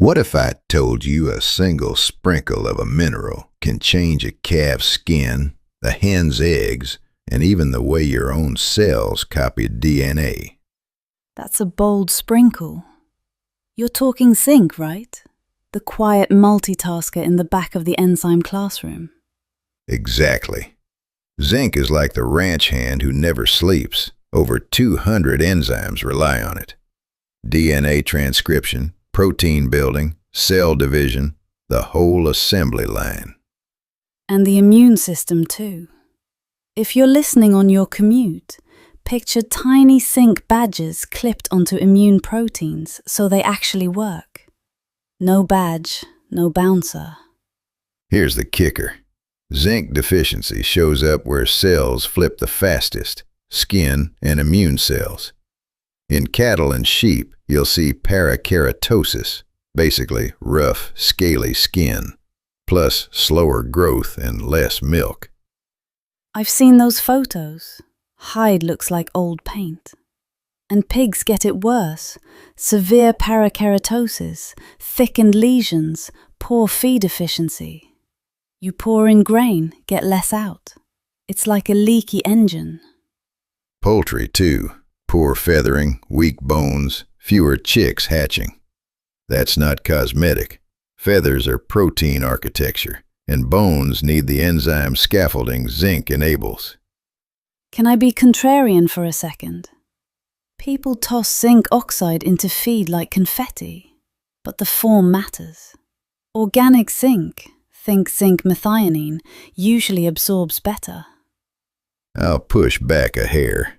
What if I told you a single sprinkle of a mineral can change a calf's skin, a hen's eggs, and even the way your own cells copy DNA? That's a bold sprinkle. You're talking zinc, right? The quiet multitasker in the back of the enzyme classroom. Exactly. Zinc is like the ranch hand who never sleeps. Over 200 enzymes rely on it. DNA transcription, protein building, cell division, the whole assembly line. And the immune system too. If you're listening on your commute, picture tiny zinc badges clipped onto immune proteins so they actually work. No badge, no bouncer. Here's the kicker. Zinc deficiency shows up where cells flip the fastest, skin and immune cells. In cattle and sheep, you'll see parakeratosis, basically rough, scaly skin, plus slower growth and less milk. I've seen those photos. Hide looks like old paint. And pigs get it worse. Severe parakeratosis, thickened lesions, poor feed efficiency. You pour in grain, get less out. It's like a leaky engine. Poultry, too. Poor feathering, weak bones, fewer chicks hatching. That's not cosmetic. Feathers are protein architecture, and bones need the enzyme scaffolding zinc enables. Can I be contrarian for a second? People toss zinc oxide into feed like confetti, but the form matters. Organic zinc, think zinc methionine, usually absorbs better. I'll push back a hair.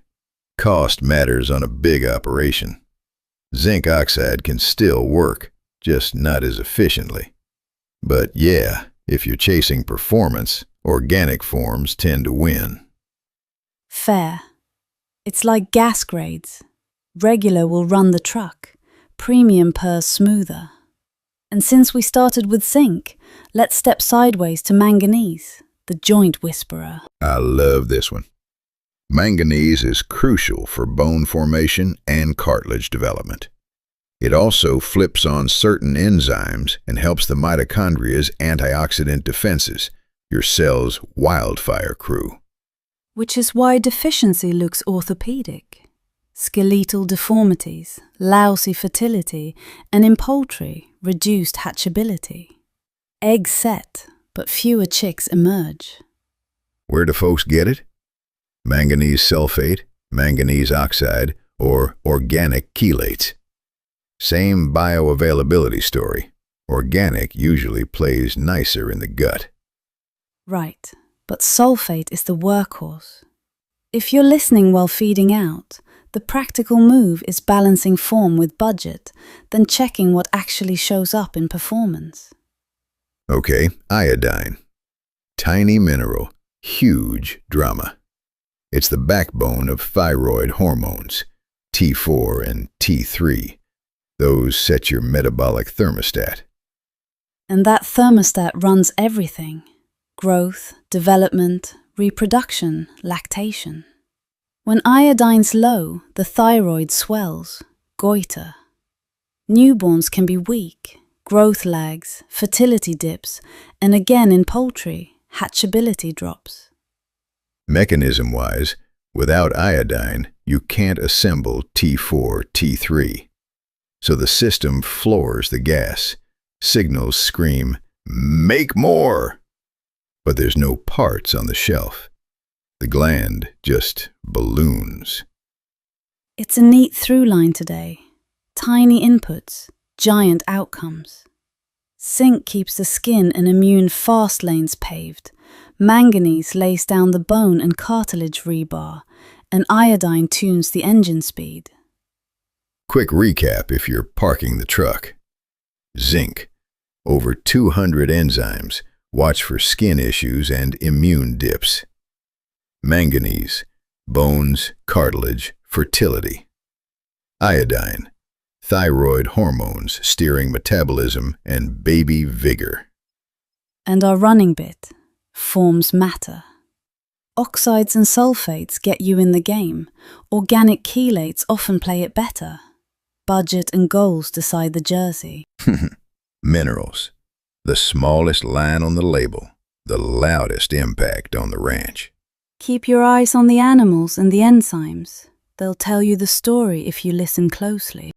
Cost matters on a big operation. Zinc oxide can still work, just not as efficiently. But yeah, if you're chasing performance, organic forms tend to win. Fair. It's like gas grades. Regular will run the truck, premium purrs smoother. And since we started with zinc, let's step sideways to manganese, the joint whisperer. I love this one. Manganese is crucial for bone formation and cartilage development. It also flips on certain enzymes and helps the mitochondria's antioxidant defenses, your cell's wildfire crew. Which is why deficiency looks orthopedic. Skeletal deformities, lousy fertility, and in poultry, reduced hatchability. Eggs set, but fewer chicks emerge. Where do folks get it? Manganese sulfate, manganese oxide, or organic chelates. Same bioavailability story. Organic usually plays nicer in the gut. Right, but sulfate is the workhorse. If you're listening while feeding out, the practical move is balancing form with budget, then checking what actually shows up in performance. Okay, iodine. Tiny mineral, huge drama. It's the backbone of thyroid hormones, T4 and T3. Those set your metabolic thermostat. And that thermostat runs everything: growth, development, reproduction, lactation. When iodine's low, the thyroid swells, goiter. Newborns can be weak, growth lags, fertility dips, and again in poultry, hatchability drops. Mechanism-wise, without iodine, you can't assemble T4, T3. So the system floors the gas. Signals scream, "Make more!" But there's no parts on the shelf. The gland just balloons. It's a neat through line today. Tiny inputs, giant outcomes. Zinc keeps the skin and immune fast lanes paved. Manganese lays down the bone and cartilage rebar, and iodine tunes the engine speed. Quick recap if you're parking the truck. Zinc. Over 200 enzymes. Watch for skin issues and immune dips. Manganese. Bones, cartilage, fertility. Iodine. Thyroid hormones steering metabolism and baby vigor. And our running bit, forms matter. Oxides and sulfates get you in the game. Organic chelates often play it better. Budget and goals decide the jersey. Minerals. The smallest line on the label, the loudest impact on the ranch. Keep your eyes on the animals and the enzymes. They'll tell you the story if you listen closely.